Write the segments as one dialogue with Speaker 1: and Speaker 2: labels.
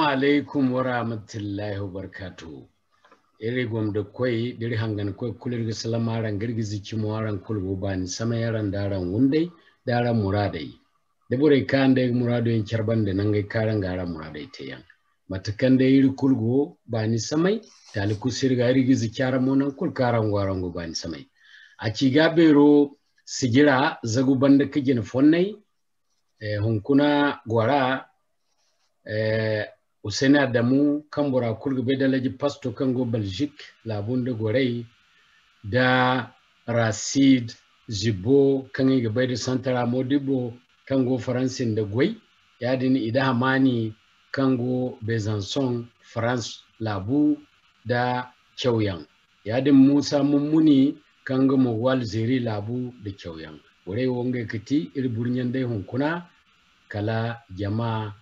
Speaker 1: alaikum wa rahmatullahi wa barakatuh. Iri gwamda kwai diri hangan kwai kulir ga salamaran girgizi kimuwaran kulgo bani sama yaran daran wundai daran muradai. Da bure kan da murado yin kyarban da nan gai karan gara muradai ta yan. Matakan da iri kulgo bani samai tali kusir ga iri gizi kyaran monan kul karan gwaran go bani samai. A ci gabero sigira zagu banda kigin fonnai hunkuna gwara Usaini Adamu kambura kulgu bedalaji pasto kango Belgique labunda gorei da Rasid Zibo kangi gabaida Santara Modibo kango Faransin da gwai yadini ida hamani kango Besançon France labu da Kyauyan yadin Musa Mummuni kango Mawal Zeri labu da Kyauyan gorei wonge kiti iri burnyan dai hunkuna kala jama'a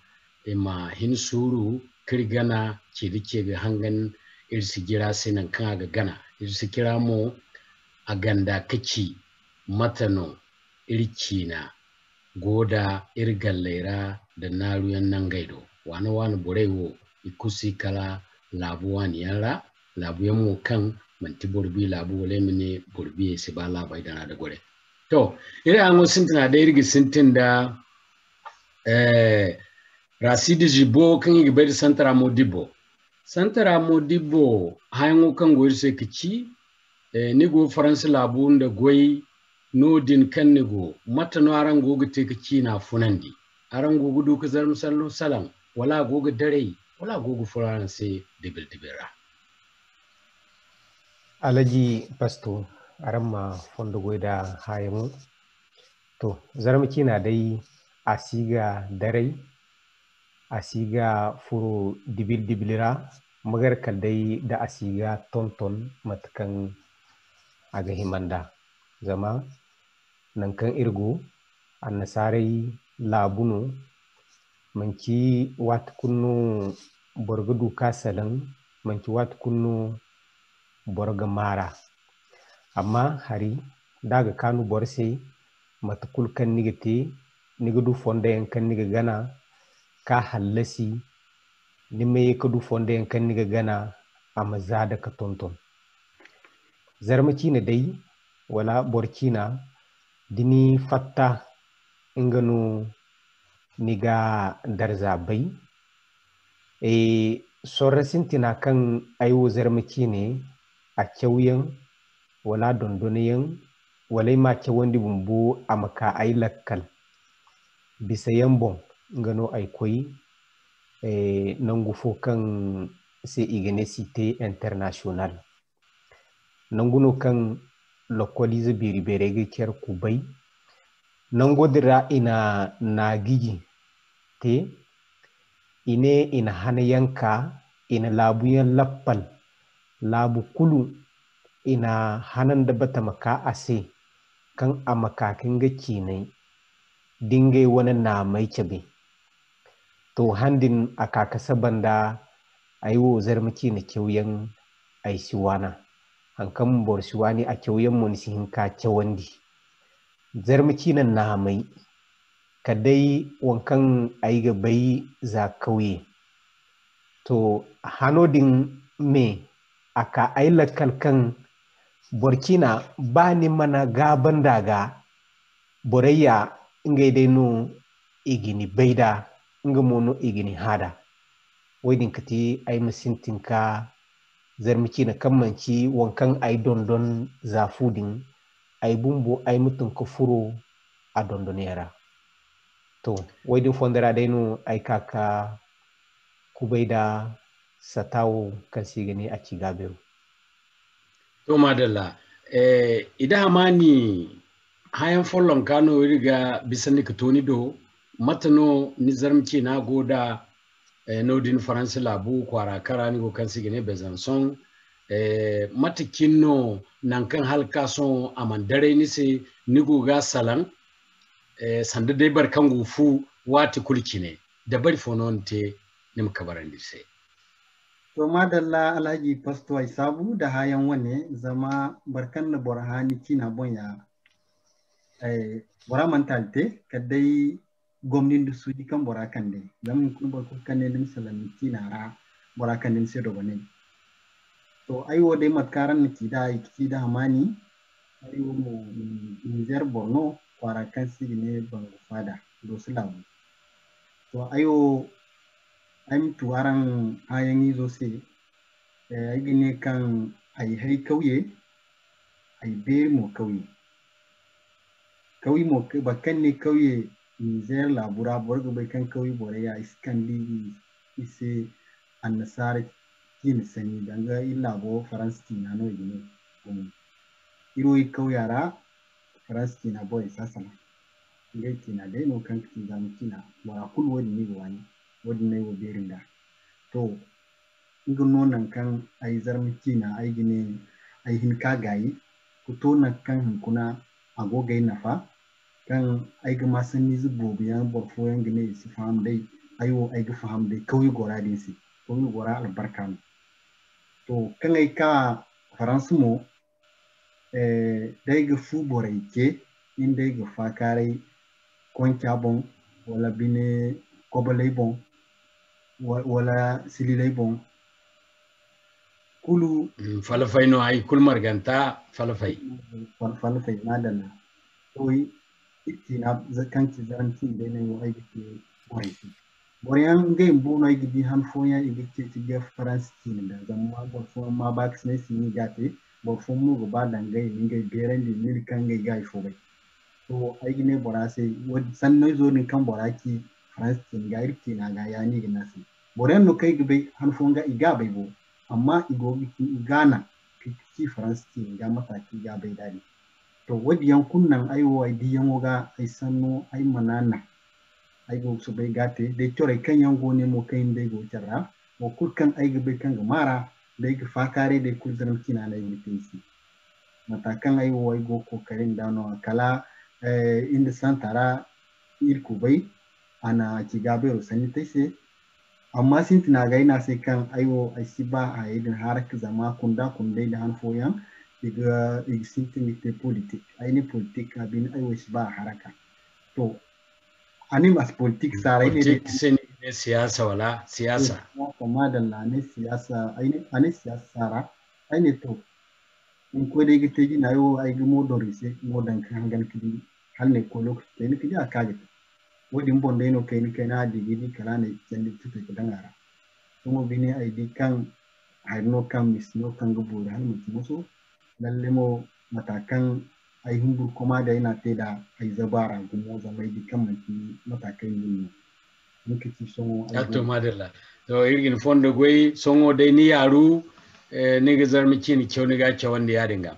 Speaker 1: ima hin suru kirgana ce ga hangan irsi gira sinan kan ga gana irsi kira mo a ganda kaci matano irci na goda irgan laira da naruyan nan gaido wani burewo ikusi kala labu wani yara labu yamo kan manti burbi labu wale mine burbi se ba labai dana da gore to ira an sintina da irgi sintin da Rasidi Zibo kan yi bai Santara Modibo. Santara Modibo hayan kan goyi sai kici nigo Faransa labu da goyi nodin kan nigo mata no aran gogo te kici na funandi. Aran gogo duka zar musallu salam wala gogo dare wala gogo Faransa dibira.
Speaker 2: Alaji pasto aran ma fondo goida hayamu. To zarmaki na dai asiga dare asiga furo dibilira magar kaldai da asiga tonton matakan aga himanda zama nan kan irgo annasarai labuno manki wat kunno borgudu kasalan manki wat kunno borga mara amma hari daga kanu borse matakul kan nigate nigudu fonde kan niga gana ka hallasi nime ka du fonde kan niga gana amma zada ka tonton zarmaki na dai wala borkina dini fatta ingano niga darza bai sorrasintina kan aiwo zarmaki ne a kyauyen wala dondoniyan walai ma kyawandi bumbu amaka ai lakkal bisa yambon ngano ay koy nangu fo kan se igene cité international nanguno kan lokolize biri berege ker kubay nango dira ina nagigi te ine ina hanayanka ina labuyan lappal labu kulu ina hanan da bata maka ase kan amakakin ga kinai dingai wani na mai cabe to handin a kakasa banda aiwo zarmaki na kyauyen aisiwana hankan borsiwani a kyauyen munisihin ka kyawandi zarmaki na mai kadai wankan aiga bai za kauye to hanodin me aka ailakal kan Burkina bani mana gaban daga borayya ingai dai no igini baida inga mono igini hada wadin kati ai musintinka zarmiki na kammanci wankan ai dondon zafudin ai bumbo ai mutun kufuro a dondonera to wadin fondara dai no ai kaka kubaida satawo kan sigani a cigabero
Speaker 1: to madalla ida hamani hayan follon kano riga bisani katoni do matano nizarmci na goda nodin faransa labu kwara kara ni go kan sigene Besançon matakinno nan kan halka son amandare ni se nigo ga salan sanda dai barkan gufu wati kulkine da bari fononte nim kabarandi se
Speaker 3: to madalla alhaji pasto ai sabu da hayan wane zama barkan na borhani kina bonya bora mantalte kadai gomnin da su di kan bora kan de zaman kun bor kan ne misalan kinara bora kan din sai do bane to ayo dai matkaran ki da hamani ayo mo Niger Borno kwara kan ne bango fada do su lamu to ayo am tuwaran ayan yi zo sai ai gine kan ai hai kauye ai ber mo kauye mo bakan ne kauye Niger labura borgo bai kan kauye bore ya iskandi ise annasar kin sani danga illa bo faranski na no gine iro kauyara faranski na boy sasana ngai kina dai no kan kina kina wara kul wodi ni wani wodi ne wo berinda to ngun nonan kan ai zarmi kina ai gine ai hin ka gayi ku to na kan kuna agogai nafa kan ai ga masanni zubo biyan borfo yan gine su faham dai ayo ai ga faham dai kauye gora din si kauye gora albarka to kan ai ka faransu mo dai ga fu borai ke in dai ga fakarai konka bon wala bine kobalai bon wala sililai bon kulu
Speaker 1: falafai no ai kul marganta falafai
Speaker 3: madalla to itti na zakanki zaranti dai ne yo ai ke borai Borian game bono gidi han fonya igiti ti ge France tin da zamma bo fo ma bax ne sini gate bo fo mu go ba dangai ningai berandi mil kan gai gai fo bai to ai gine borase wod sanno zo ni kan boraki France tin ga irki na ga yani ga nasi Borian no kai gibe han fonga iga bai bo amma igo igana ki France tin ga mata ki ga bai dadi to wodi yankunnan aiwo ai diyan woga ai sanno ai manana ai go so bai gate dai tore kan yango ne mo kai dai go tarra mo kulkan ai ga bai kan ga mara dai ga fakare dai kul zaram kina na yi tinsi matakan ai wo ai go kokarin dano kala inda santara irku bai ana ki ga bai rosani taise amma sin tina ga ina sai kan ai wo ai siba a idin haraka zama kunda kundai da hanfoyan diga sintin te politik ai ne politik abin ai wo siba haraka to animas politik sarai
Speaker 1: ne siyasa wala siyasa
Speaker 3: kuma da ne siyasa ai siyasa sara ai ne to in ko dai gite ji na yo ai ga modon rise modan kan hangal kidi hal ne ko lokaci ne kidi aka ga wodi mbon dai no kai ni kai na digi kala ne kendi tuta ka dangara kuma bine ai di kan ai no kan mis no kan go bore hal mutum so lalle mo matakan ai hindu kuma da yana te da ai zabara gumo zamai di kan matakan yin muke ci songo
Speaker 1: ai to madalla to irgin fondo goyi songo dai ni yaru ne ga zarmi kini kyau ni ga wanda ya dinga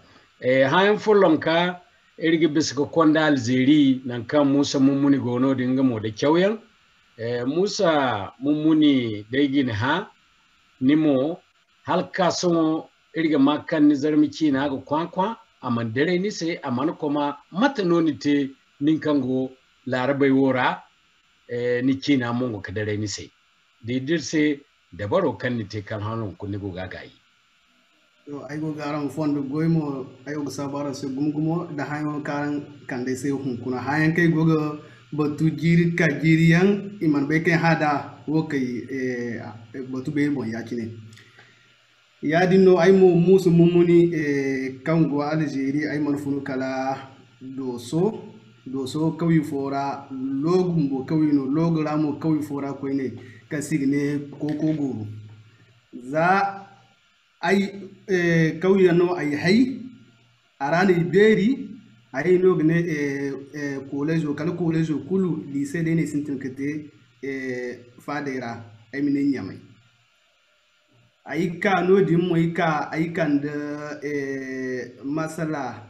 Speaker 1: hayan fullon ka irgi biska konda alzeri nan kan Musa mummuni gono dinga mo da kyauyan Musa mummuni dai gin ha nimo halka songo irga makan ni zarmi kini ga kwankwa aman dare ni sai aman kuma mata noni te ninkango larabai wora ni kina mongo ka dare ni sai didir sai da baro kan ni te kan hanun kunni go gagayi
Speaker 4: to ai go garan fondo goymo ai go sabara se gumgumo da hayo karan kan dai sai hunkuna hayan kai goga batu jiri ka jiriyan iman be kai hada wo kai batu be bon yakine ya dinno ay mo musu mumuni kango Algeri ay man funu kala doso kawi fora logumbo kawi no logramo kawi fora ko ne kasigne koko guru za ay kawi no ay hay arani beri ay no gne college kulu lycée de ne sintin kete fadera ay minen nyamay aika no dimmo aikan da masala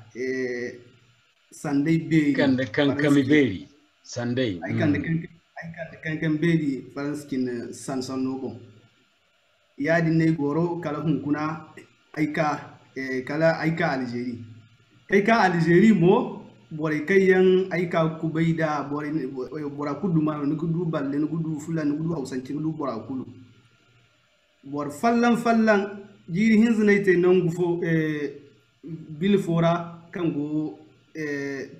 Speaker 4: sandai beri
Speaker 1: kan da kankami beri sandai
Speaker 4: aikan da kankan beri faranskin sansan nobo ya dinne goro kala hunkuna aika kala aika Algeri kai ka Algeri mo bore kayan aika kubaida bora kudu ma ni kudu balle ni kudu fulani ni kudu hausanci ni kudu bora kudu bor fallan jiri hinzinaite non gufo bil fora kango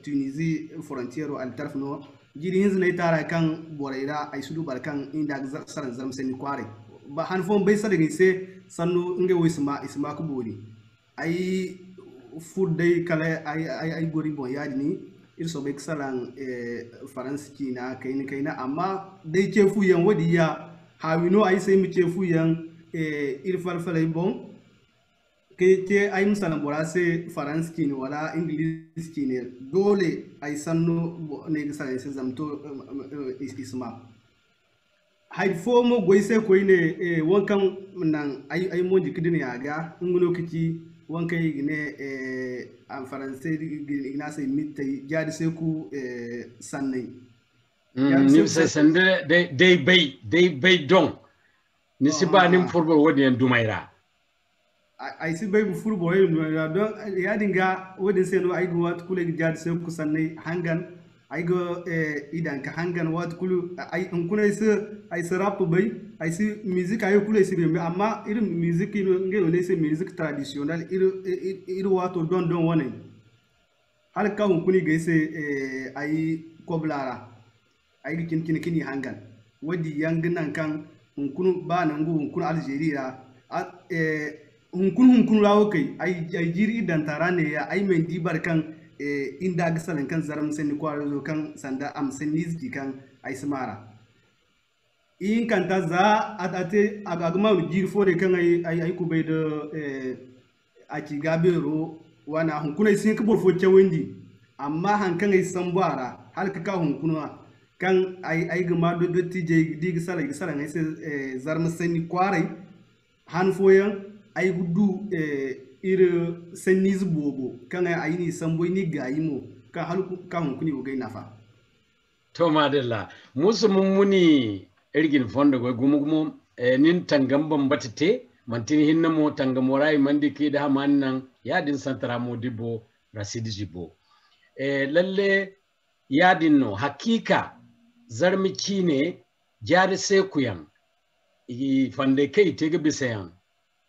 Speaker 4: Tunisie frontière al tarfno jiri hinz ne tara kan boraira ay sudu barkan inda saran zaram sen kware ba han fon bai sa daga se sannu inga wo isma ku bori ay fudde kala ay gori bon yadi ni il so be salan france kina kaina amma dai ke fu yan wadi ya hawino ay sai mu ke fu yan il falfalay bon ke ay misalan bora se france kini wala english kini dole ay sanno ne salan se zamto isma hay fo mo goyse ko ine wankan nan ay mo dikidin ya ga nguno kiki wankan ne en français igna se mitte jadi se ku sannay
Speaker 1: ni se sande day bay don ni siba nim furbo wodi en dumayra
Speaker 4: ay si bay bu furbo e don ya dinga wodi se no ay go wat kule jadi se ku sannay hangan ay go idan ka hangan wat kulu ay kuna se ay rap bay ay si musique ay kule si be amma irin musique no ngelo ne se musique traditionnel iru wato don wone hal ka hun kuni ga se ay koblara ay kini hangan wadi yanginan kan hun kunu ba nan go hun kunu algeria hun kunu lawo kai ay jiri idan tarane ya ay men di barkan inda gisalan kan zaram sen ko zo kan sanda am sen nizki kan ay samara in kan ta za atate agagma jiri fore kan ay ku bai da a ci gabero wana hun kuna sin ka borfo cewendi amma han kan ay sambara hal ka hun kuna kan ay gama do tije di gisalan ay se zaram sen kware han foyan ay gudu ir seniz bobo kan ay ni samboy ni gayimo kan halku kan kuni go nafa
Speaker 1: to madalla musu mummuni irgin fondo go gumugumo nin tangam bambatete mantini hinna mo tangam warai mandi ki da mannan yadin santara modibo rasidi jibo lalle yadin no hakika zarmiki ne jari sekuyan i fande kai tege bisayan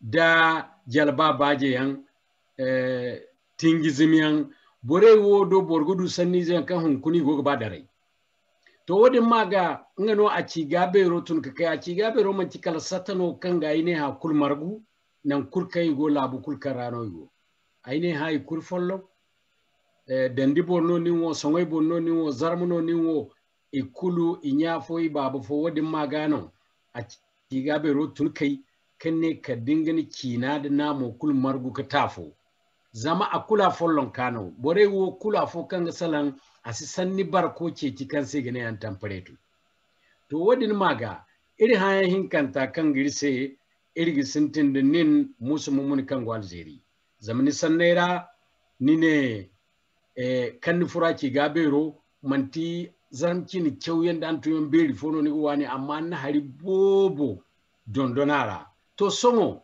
Speaker 1: da jalba baje yan tingizimiyan bore wodo borgudu sanni zan kan hunkuni go ba da rai to wodin maga ngano a ci gabe rotun ka kai a ci gabe ro man cikal satano kan ga ine ha kul margu nan kur kai go labu kul karano go aine ha i kur follo dandi bonno ni wo songoy bonno ni wo zarmuno ni wo ikulu inyafo i babu fo wodin maga no a ci gabe rotun kai kanne ka dingani kina da namo kul margu ka tafo zama akula follon kano bore wo kula fo kan salan asi sanni barko ce cikan sai gane an tamparetu to wadin maga iri hayan hinkanta kan girse iri gisintin da nin musu mumuni kan gwalzeri zamani sannaira nine kan fura ki gabero manti zanki ni kyauyen da an tuyon beri fono ni wani amma na hari bobo dondonara to songo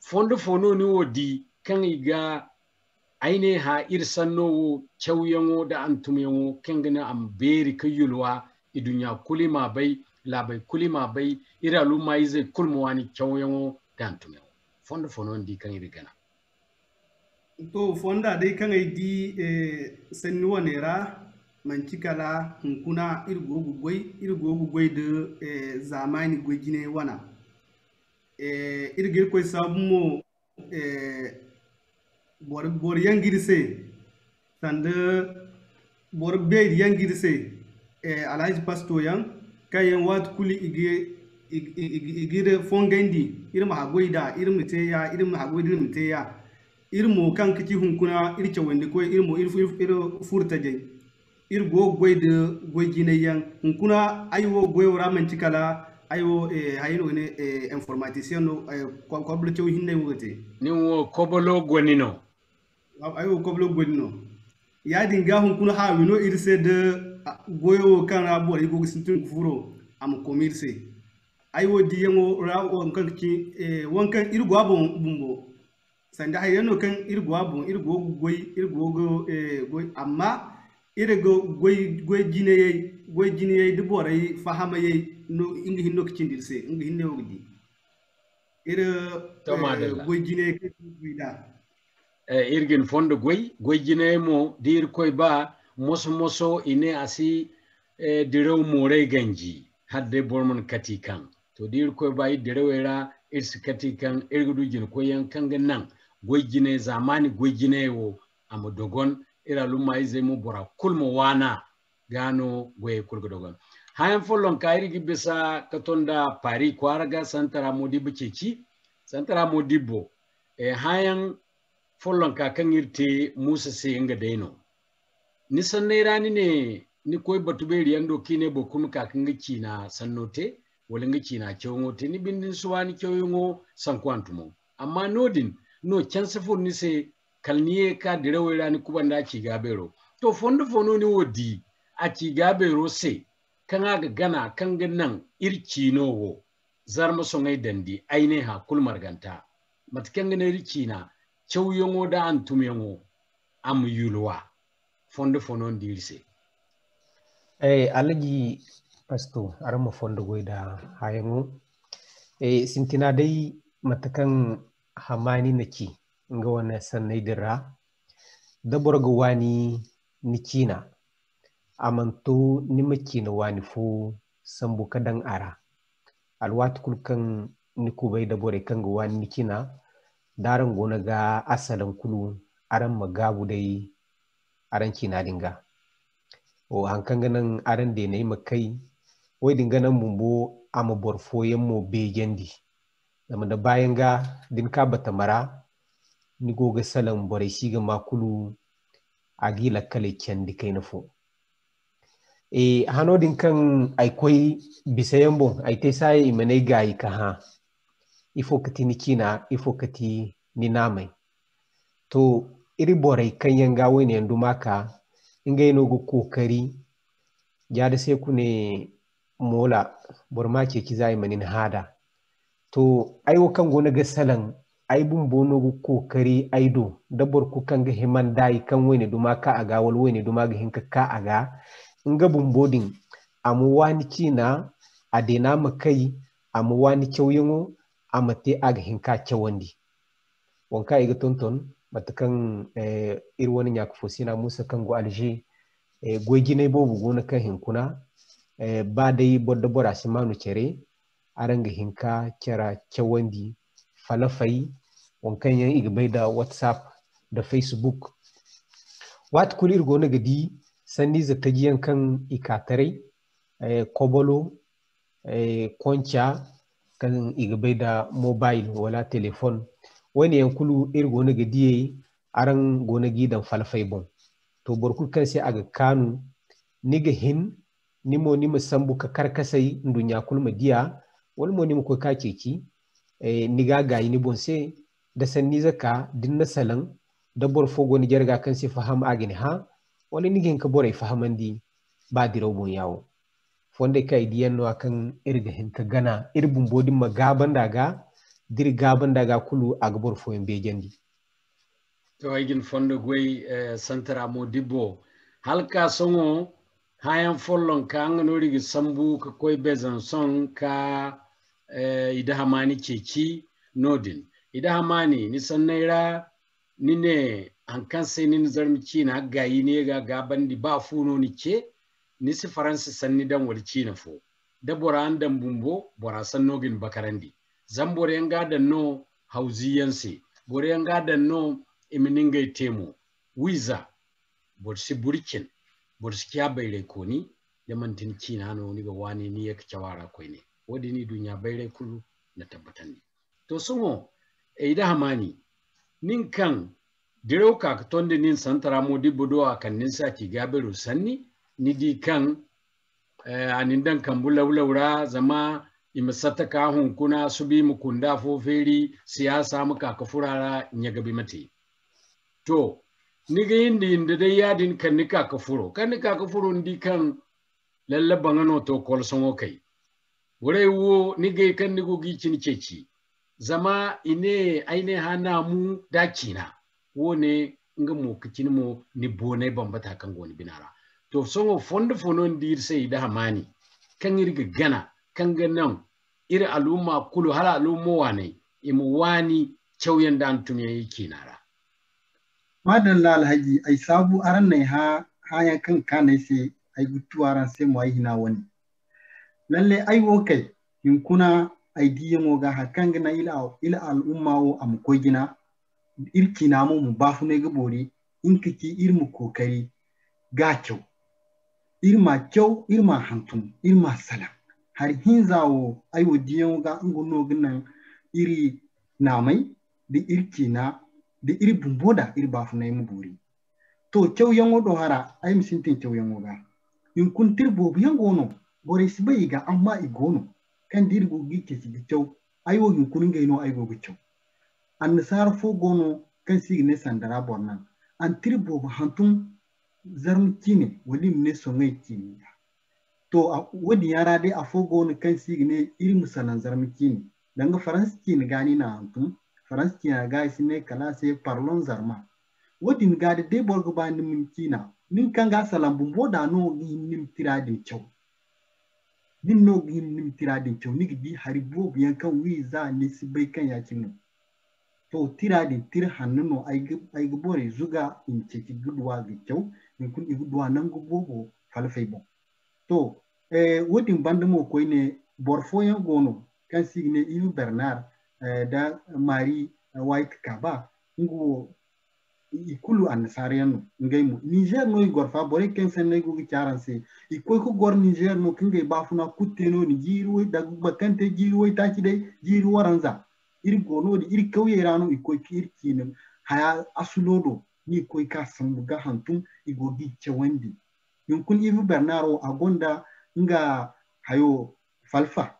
Speaker 1: fondo fono ni wodi kan iga aine ha irsanno wo chawyango da antumyango kengana am beri kayulwa idunya kulima bai labai kulima bai ira luma ize kulmwani chawyango da antumyango fondo fono ndi kan irigana
Speaker 4: to fonda dai kan di sannuwa nera mancikala hunkuna irgogu gwai da zamani gwajine wana irgir koy sabumo bor yangirse sande bor be yangirse alhaji pasto yan kayen wat kuli igire fongendi irma hagoida irma teya irma hagoida irma teya irmo kan kiti hunkuna irce wende ko irmo ir furtaje irgo goide gojine yan hunkuna ayo goyora mancikala ayo hayino ne informaticien no ko blo cew hinne wote
Speaker 1: ni wo kobolo gonino
Speaker 4: ayo koblo gonino ya dinga hunkuna ha wino irse de goyo kan abo igo sintin furo am komirse ayo diyengo rawo kan ki wankan irgo abon bumbo sanda hayano kan irgo abon irgo goy amma irgo goy jine de boray fahamaye no ingi hinno kindirse ingi hinne wogdi goy jine da
Speaker 1: irgin fondo goy jine mo dir koy ba moso ine asi direw morai ganji hadde borman katikan to dir ko bai direwera irsi katikan irgudu jin ko yankan nan goygine zamani goygine wo am dogon ira lumma ize mu bora kulmo wana gano goye kulgo dogon hayan follon kairi gibisa katonda pari kwaraga santara modibo ceci santara modibo hayan follon ka kan irte musa se inga deno ni sanne rani ne ni koy batube riyando kine bo kun ka kan gici na sannote wala gici na cewngote ni bindin suwani cewngo sankwantumo amma nodin no chansafo ni se kalniye ka dirawera ni kubanda ci gabero to fondo fono ni wodi a ci gabero se kan aga gana kan gannan irci nowo zarma songai dandi aine ha kulmarganta matkan gane irci na cewyongo da antumyongo am yulwa fondo fono ndirse
Speaker 2: alaji pasto arama fondo goida hayango sintina dai matakan hamani naki nga wana sanai dira daborga wani nikina amanto ni makina wani fu sambu kadan ara alwat kulkan ni kubai dabore kan ga wani nikina daran gona ga asalan kulu aran magabu dai aran kina dinga o hankan ganan aran de nayi makai wai dinga nan mumbo ama borfoyen mo begendi da bayan ga din ka bata mara ni goga salan bore shiga makulu agila kale kendi kai nafo hanodin kan aikoi bisayen bon ai tai sai imanai gayi ka ha ifo kati ni kina ifo kati ni namai to iri bore kan yanga wani yandu maka inga yino go kokari ya da sai ku ne mola borma ke ki zai manin hada to aiwo kan gona ga salan ai bun bono go kokari aido dabor ku kan ga himan dai kan wani duma ka aga wal wani duma ga hinka ka aga inga bun bodin amu wani kina adena makai amu wani kyawyingo amate aga hinka kyawandi wanka iga tonton matakan ir wani nyak fosina musa kan go alje goygine bobu gona kan hinkuna ba dai bodda bora simanu cere aranga hinka kera kyawandi falafai wankan yan igbai da WhatsApp da Facebook wat kulir gona gadi sanni za tagiyan kan ikatare kobolo koncha kan igbai da mobile wala telefon wani yankulu ir gona gadi aran gona gidan falafai bon to borkul kan sai aga kanu niga hin nimo sambu ka karkasai ndunya kulma diya wani mo nimo ko ka keki niga gayi ni bonse da sanni zaka dinna salan da borfo goni jarga kan sai faham agini ha wani nigin ka borai fahamandi ba diraw bon yawo fonde kai diyan no akan irga hin ka gana irbun bodin magaban daga dir gaban daga kulu aga borfo en bejendi
Speaker 1: to igin fondo goy santara modibo halka songo hayan follon ka nori gi sambu ka koy bezan son ka ida hamani ceci nodin ida hamani ni sannaira ni ne an kan sai ni zarmi cina gayi ne ga gabandi ba funo ni ce ni si faransa sanni dan wal cina fo da boran dan bumbo bora sannogin bakarandi zambore yanga dan no hauziyanse bore yanga dan no iminingai temo wiza borsi burkin borsi kya bayre koni da mantin cina no ni ga wani ni ya kawara koi ne wadi ni dunya bayre kullu na tabbatan ni to sungo ida hamani nin kan direw ka tonde nin santara modi bodo akan nin saki gaberu sanni ni di kan anin dan kan bulawura zama imisata ka hun kuna subi mukunda fo feri siyasa muka ka furara nyagabi mate to ni ga yindi inda dai yadin kan nika ka furo ndi kan lalle bangano to kol songo kai wure wo ni ga kan ni go gi cin ceci zama ine aine hana mu dakina wone nga mo kicin mo ni bone bambata kan goni binara to songo fondo fono ndir sai da hamani kan irga gana kan ganan ira al'umma kulu hala al'umma wane imu wani chauyan dan tume kinara
Speaker 3: madalla alhaji ai sabu aran nai ha haya kan kanai sai ai gutuwaran sai mu ai hina wani lalle ai wo kai in kuna ai diyan wo ga hakan gina ila al'umma wo am ko gina irki na mu bafu ne gabori in kiki irmu kokari ga kyau irma hantum irma salam har hinzawo ai wo diyan ga ngono ginan iri namai da irki na da iri bumboda iri bafu ne mu bori to kyau yango do hara ai misintin kyau yango ga in kun tirbo biyan gono bore sibai ga amma igono kan dirgo gike ci kyau ai wo in kun ga ino ai go kyau an nasar fo gono kan signe sandara bornan an tirbo hantum zarm kine walim ne songai kine to wadi yara dai a fo gono kan signe iri musalan zarm kine danga faransi kine gani na hantum faransi kine ga isine kala sai parlon zarma wadin gade de borgo ba nim kina nin kanga salam bumbo da no nim tiradin cew din no nim tiradin cew ni gidi haribo biyan kan wi za ni sibai kan yakin to tiradin tir hannuno ay bore zuga in ceki gudwa ga cew in kun igudwa nan gubobo falfai bon to wadin bandamo koy ne borfoyan gono kan signe Yves Bernard da Marie White Kaba ngo ikulu an sariyano ngay mu Niger no gorfa bore ken sen go charanse ikoy ko gor Niger no kingay bafuna kutteno ni jiru da bakante jiru ta ci dai jiru waranza iri gono di iri kauye rano ikoy kirkinin haya asulodo ni koy ka sambuga hantum igogi chewandi yunkun Yves Bernard agonda nga hayo falfa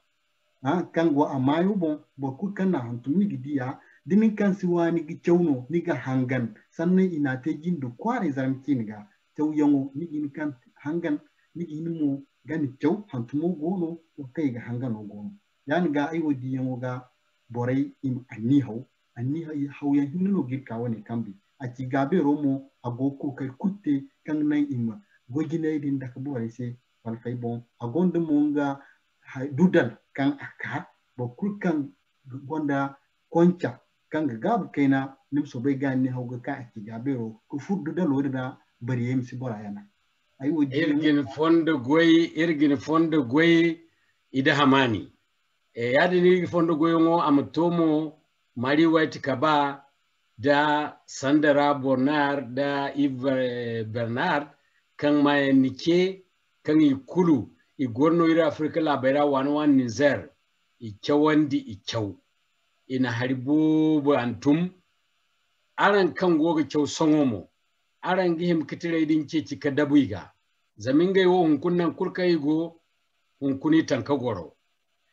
Speaker 3: kango amayo bon boku kana hantum ni gidiya dinin kan siwani gi chawno ni ga hangan sanne ina te jindo kware zaram kinga taw yango ni gin kan hangan ni gin mo gani chaw hantumo gono o kai ga hangan o gono yani ga ai wodi yango ga borai im anni haw ya hinno gir ka woni kambi a ci gabe romo agoko kai kutte kan nan im gojine din da ka borai se wal fay bon agonde mo nga dudal kan aka bokul kan gonda koncha kanga gabu kaina nim so bai gani hauga ka aki gabero ku fuddu da lori da bari yem si bora yana ai wodi irgin fondo goy ida hamani yadi ni fondo goy ngo amtomo Marie White Kaba da Sandra Bernard da Yves Bernard kan mayanike kan ikulu igorno ira Afrika labera wan Niger ichawandi ichaw ina haribo antum aran kan goga kyau songomo aran gihim kitire din ce cika dabuiga zamingai wo hunkunnan kurkai go hunkuni tanka goro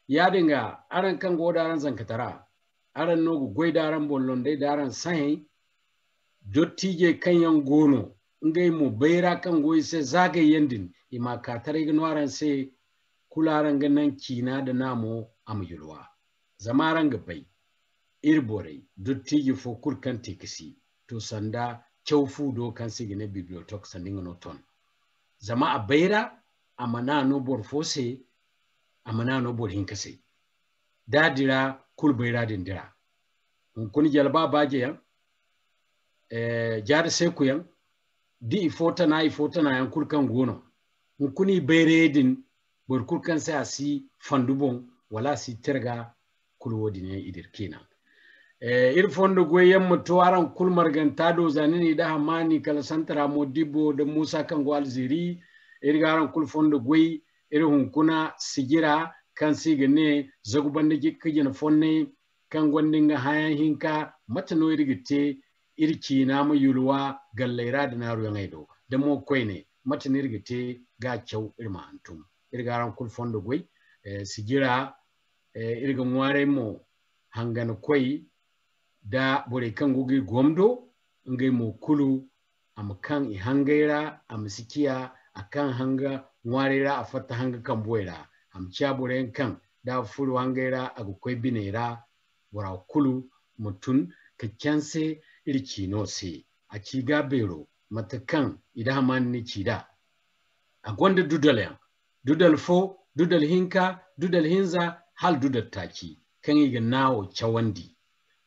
Speaker 3: ya dinga aran kan go daran zankatara aran nogo goida aran bollon dai daran sai dottije kan yan gono ngai mu bayra kan goyi sai zagaye yandin ima ka tare gino aran sai kularan ganan kina da namo amyulwa zamaran gabai irbore dottiji fo kurkan tikisi to sanda chawfu do kan sigine bibliothèque sandinga no ton zama a bayra amana no bor fose amana no bor hinkase dadira kul bayra dindira kun jalba baje yan jar seku yan di ifota na yan kurkan gono kuni bayre din bor kurkan sai asi fandubon wala si terga kulwodi ne idirkina irfondo goyem to aran kulmar gantado zanini da hamani kala santara modibo da Musa kango alziri irgaran kulfondo goy irhun kuna sigira kan sigene zagubande jikkijin fonne kan gondinga hayan hinka matano irgite irki na mu yulwa gallaira da naru yangaido da mo koyne matano irgite ga chaw irma antum irgaran kulfondo goy sigira irga mware mo hangana koy da bore kan gugi gomdo ngai mo kulu am kan I hangaira am sikiya akan hanga warira afata hanga kan boira am cha bore kan da furu hangaira agu koy binera bora kulu mutun kaccanse irki no se a ci gabero matakan idan man ni ci da a gonda dudal fo dudal hinka dudal hinza hal dudal taki kan yi nawo chawandi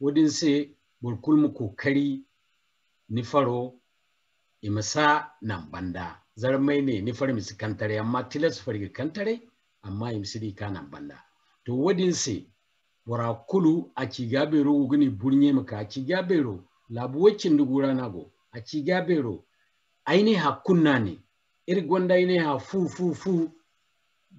Speaker 3: wadin se burkul mu kokari ni faro imasa nan banda
Speaker 1: zarmai ne ni far misi kantare amma tilas farga kantare amma imsidi kana banda to wadin se bora kulu a cigabero gani burnye maka a cigabero labu wacin dugura nago a cigabero aine hakunna ne gwanda aine ha fu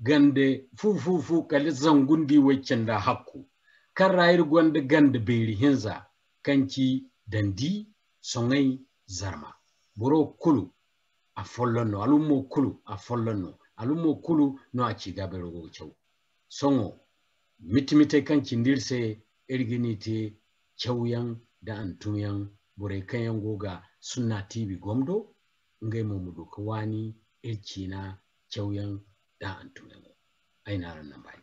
Speaker 1: gande fu kali zangundi wacin da hakku kan rayar gwanda ganda beri hinza kanki dandi songai zarma boro kulu a follonno alummo kulu a follonno alummo kulu no a cigabero go cew songo mitimite kan cindirse erginite cewyan da antumyan bore kayan goga sunna tv gomdo ngai mumudu kwani erkina cewyan da antumyan aina ran nan bai